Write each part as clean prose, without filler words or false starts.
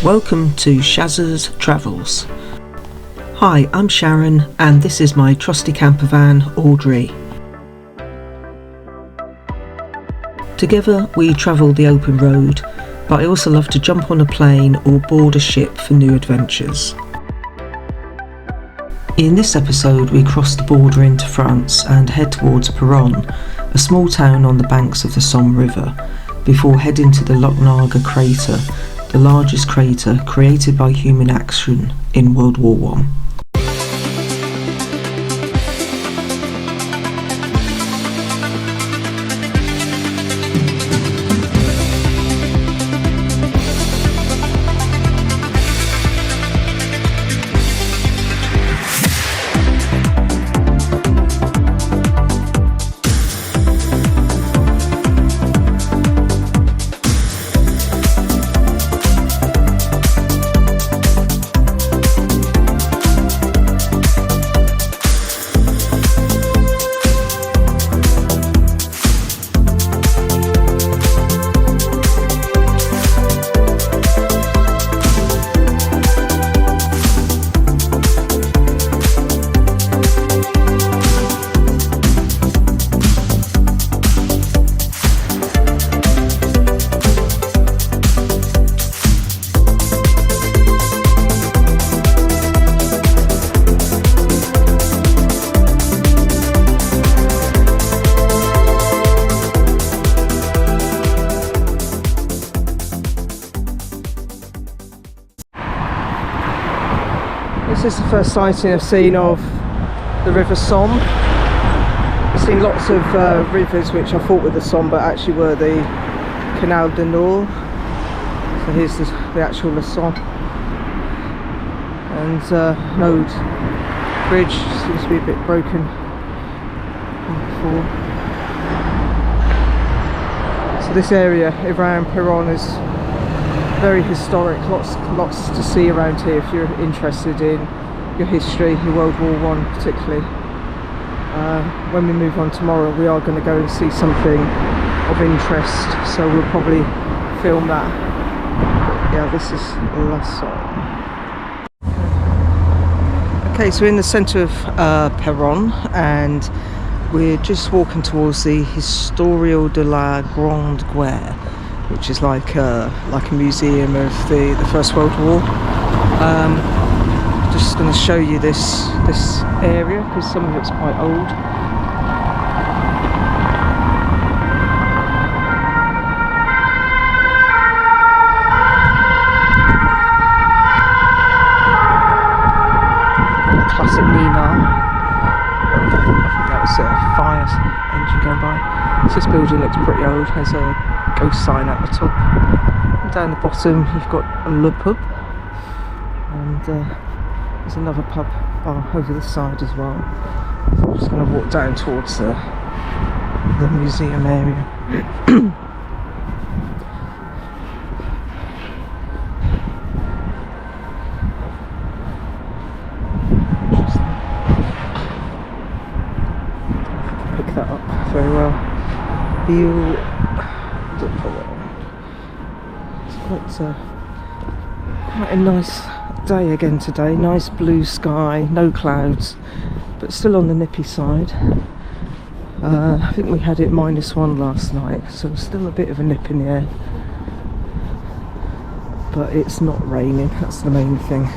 Welcome to Shazza's Travels. Hi, I'm Sharon and this is my trusty camper van, Audrey. Together we travel the open road, but I also love to jump on a plane or board a ship for new adventures. In this episode we cross the border into France and head towards Peronne, a small town on the banks of the Somme river, before heading to the Lochnagar Crater, the largest crater created by human action in World War I. This is the first sighting I've seen of the River Somme. I've seen lots of rivers which I thought were the Somme but actually were the Canal du Nord. So here's the actual Somme. And no bridge, seems to be a bit broken before. So this area around Peronne is very historic, lots to see around here if you're interested in your history, your World War I particularly. When we move on tomorrow we are going to go and see something of interest, so we'll probably film that. But yeah, this is La Somme. Okay, so we're in the centre of Peronne and we're just walking towards the Historia de la Grande Guerre, which is like a museum of the First World War. Just going to show you this area because some of it's quite old. The classic Nina. I think that was a fire engine going by. So this building looks pretty old. There's a ghost sign at the top. And down the bottom you've got Le Pub, and there's another pub bar over the side as well. So I'm just going to walk down towards the museum area. Pick that up very well. It's quite a nice day again today. Nice blue sky, no clouds, but still on the nippy side. I think we had it -1 last night, so still a bit of a nip in the air. But it's not raining, that's the main thing.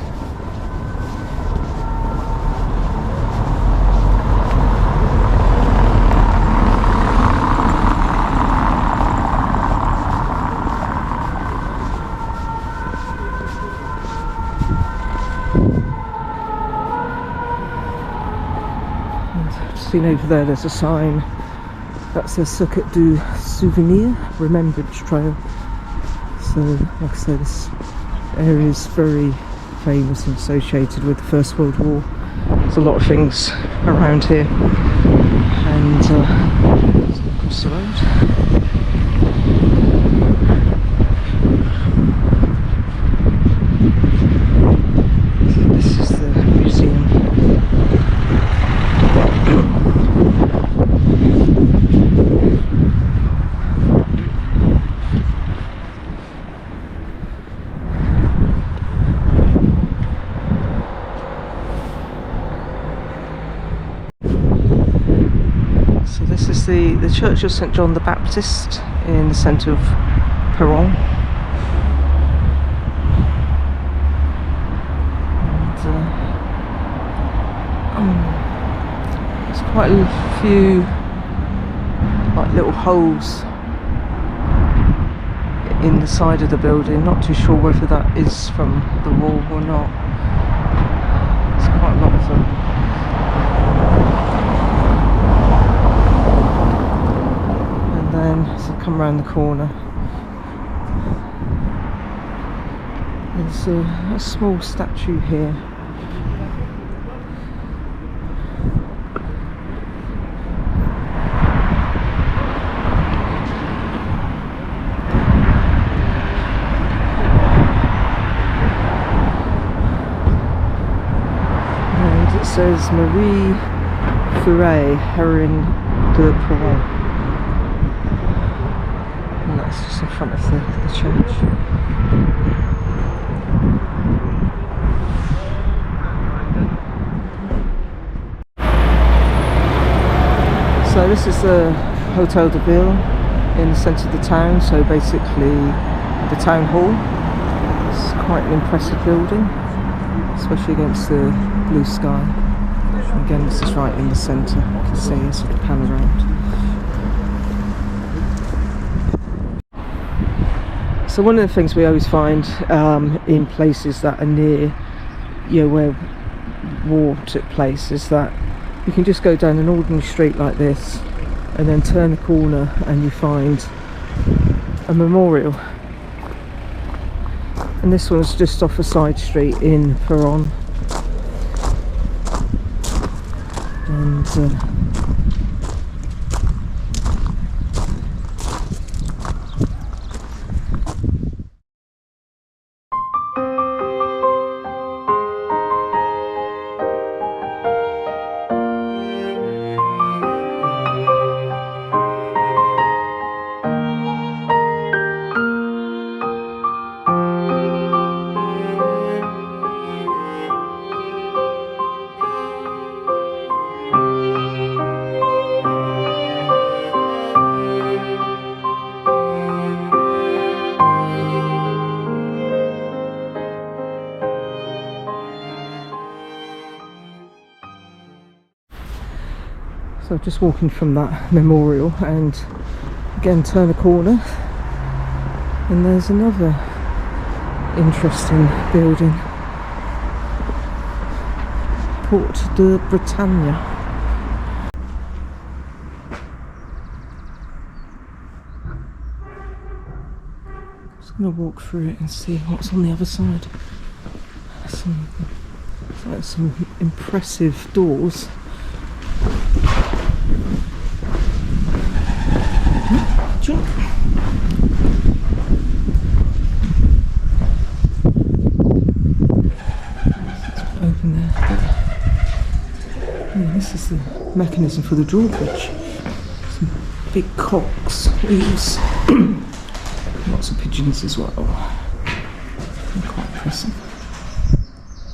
Seen over there, there's a sign that says Circuit du Souvenir, Remembrance Trail. So, like I say, this area is very famous and associated with the First World War. There's a lot of things around here, and across the road. This is the museum. the Church of St John the Baptist in the centre of Peronne. And there's quite a few like little holes in the side of the building. Not too sure whether that is from the wall or not. There's quite a lot of them. And then as I come around the corner, there's a small statue here. It says Marie Furet, Heroine de Peronne, and that's just in front of the church. So this is the Hotel de Ville in the centre of the town, so basically the town hall. It's quite an impressive building, especially against the blue sky. And again, this is right in the centre, you can see a sort of pan around. So one of the things we always find in places that are near, you know, where war took place, is that you can just go down an ordinary street like this and then turn the corner and you find a memorial. And this one's just off a side street in Peronne. And so just walking from that memorial, and again turn a corner and there's another interesting building, Porte de Bretagne. Just going to walk through it and see what's on the other side. Some impressive doors. Open there. Yeah, this is the mechanism for the drawbridge. Some big cocks, wheels, lots of pigeons as well. They're quite impressive.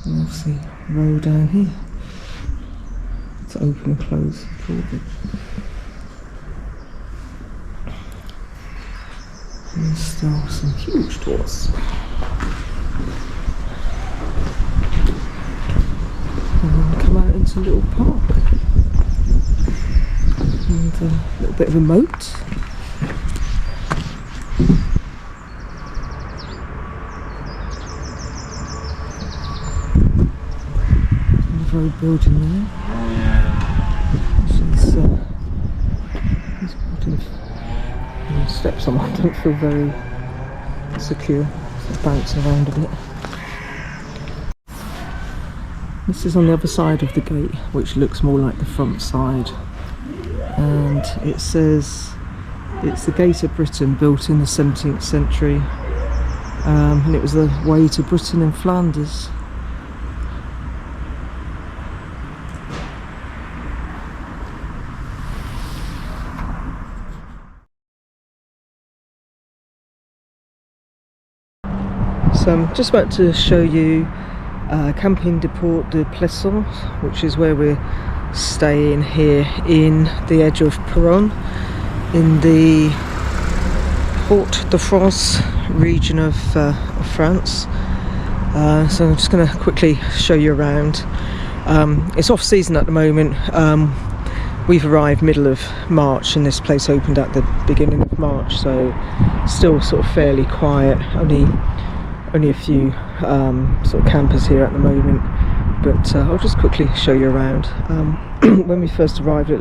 And obviously a row down here to open and close the drawbridge. And there's still some huge doors. And then we come out into a little park. And a little bit of a moat. Another old building there. Steps on, I don't feel very secure, so bouncing around a bit. This is on the other side of the gate, which looks more like the front side, and it says it's the Gate of Britain, built in the 17th century, and it was the way to Britain and Flanders. So I'm just about to show you Camping de Port de Plaisance, which is where we're staying here in the edge of Peronne. in the Hauts-de-France region of France. So I'm just going to quickly show you around. It's off season at the moment. We've arrived middle of March and this place opened at the beginning of March, so still sort of fairly quiet. Only a few sort of campers here at the moment, but I'll just quickly show you around. When we first arrived, it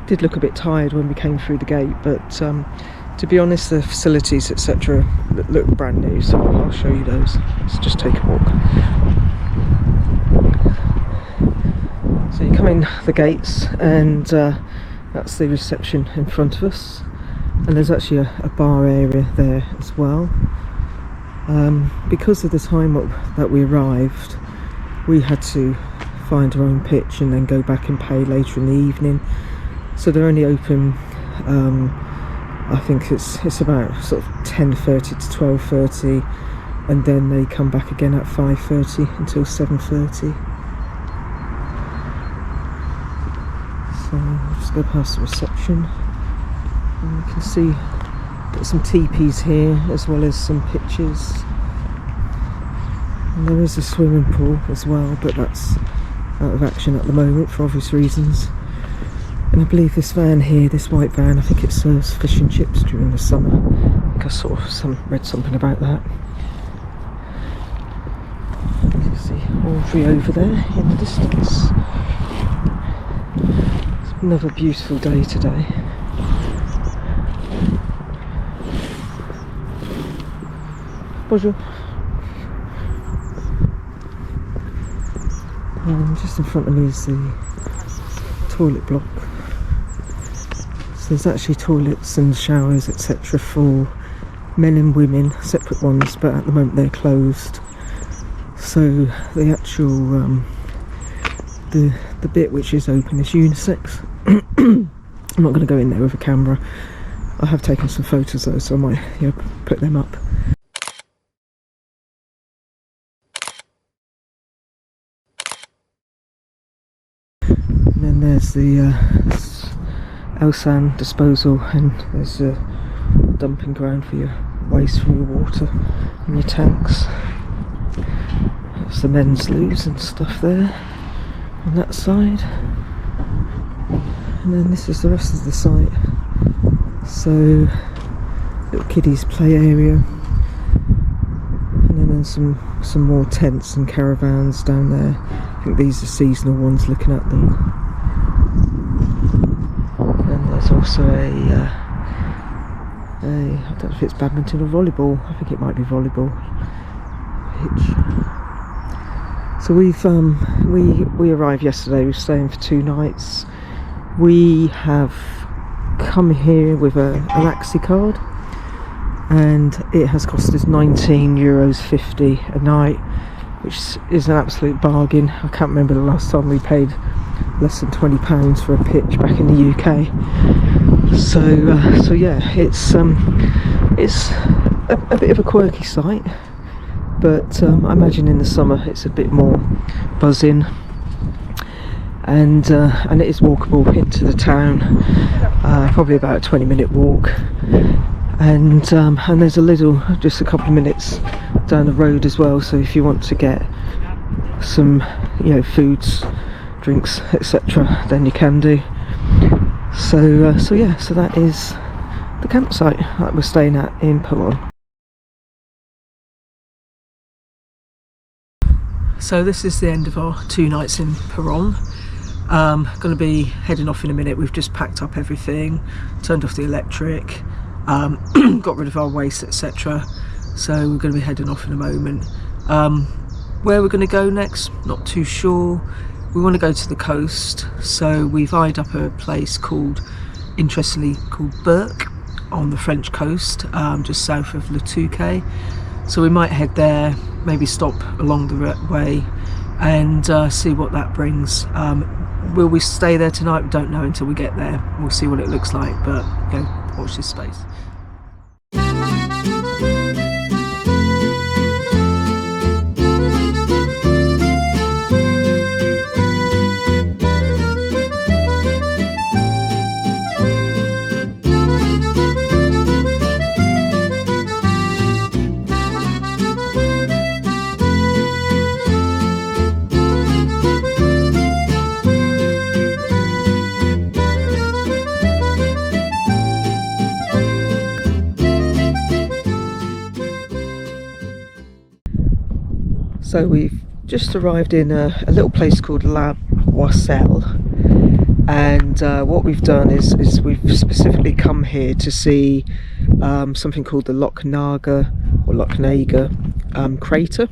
did look a bit tired when we came through the gate, but to be honest, the facilities etc. look brand new, so I'll show you those. Let's just take a walk. So you come in the gates and that's the reception in front of us, and there's actually a bar area there as well. Because of the time that we arrived, we had to find our own pitch and then go back and pay later in the evening, so they're only open I think it's about sort of 10:30 to 12:30, and then they come back again at 5:30 until 7:30. So I'll just go past the reception, and you can see got some teepees here as well as some pitches, and there is a swimming pool as well, but that's out of action at the moment for obvious reasons. And I believe this van here, this white van, I think it serves fish and chips during the summer. I think I sort of read something about that. You can see Audrey over there in the distance. It's another beautiful day today. Bonjour. Just in front of me is the toilet block. So there's actually toilets and showers etc. for men and women, separate ones, but at the moment they're closed. So the actual the bit which is open is unisex. I'm not going to go in there with a camera. I have taken some photos though, so I might put them up. And then there's the Elsan disposal, and there's a dumping ground for your waste from your water and your tanks. There's the men's loos and stuff there on that side, and then this is the rest of the site. So little kiddies play area, and then there's some more tents and caravans down there. I think these are seasonal ones looking at them. And there's also I don't know if it's badminton or volleyball. I think it might be volleyball pitch. So we arrived yesterday. We were staying for 2 nights. We have come here with a Maxi card, and it has cost us €19.50 a night, which is an absolute bargain. I can't remember the last time we paid less than £20 for a pitch back in the UK. So yeah, it's a bit of a quirky site, but I imagine in the summer it's a bit more buzzing, and it is walkable into the town, probably about a 20-minute walk, and there's just a couple of minutes down the road as well, so if you want to get some foods, drinks etc., then you can do. So yeah, so that is the campsite that we're staying at in Peronne. So this is the end of our 2 nights in Peronne. Going to be heading off in a minute. We've just packed up everything, turned off the electric, got rid of our waste etc. So we're going to be heading off in a moment. Where we're going to go next, not too sure. We want to go to the coast, so we've eyed up a place interestingly called Burke on the French coast, just south of Le Touquet. So we might head there, maybe stop along the way and see what that brings. Will we stay there tonight? We don't know until we get there. We'll see what it looks like, but watch this space. So we've just arrived in a little place called La Boisselle, and what we've done is we've specifically come here to see something called the Lochnagar Crater,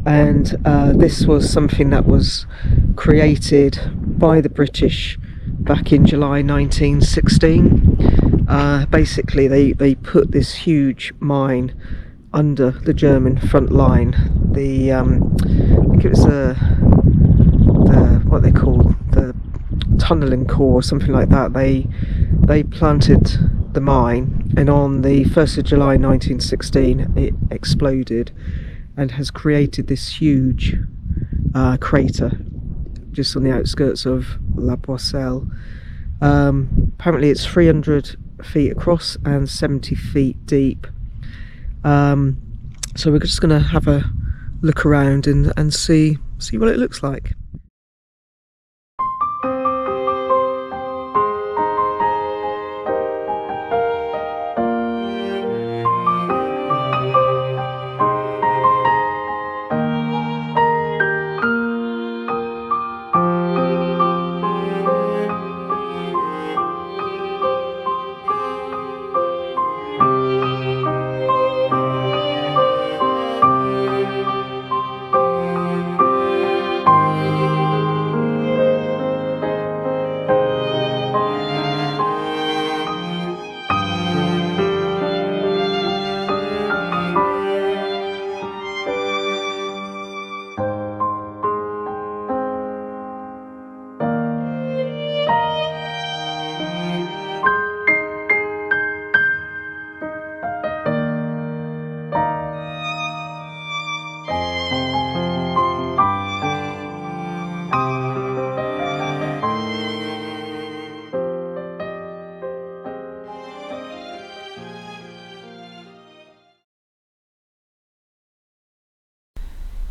and this was something that was created by the British back in July 1916. Basically they put this huge mine under the German front line. I think it was the what they called the tunnelling core or something like that. They planted the mine, and on the 1st of July 1916 it exploded and has created this huge crater just on the outskirts of La Boisselle. Apparently it's 300 feet across and 70 feet deep. So we're just going to have a look around and see what it looks like.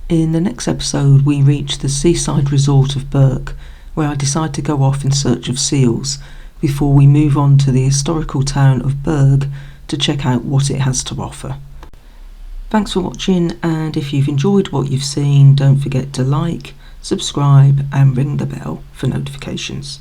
In the next episode we reach the seaside resort of Berck, where I decide to go off in search of seals before we move on to the historical town of Berg to check out what it has to offer. Thanks for watching, and if you've enjoyed what you've seen, don't forget to like, subscribe and ring the bell for notifications.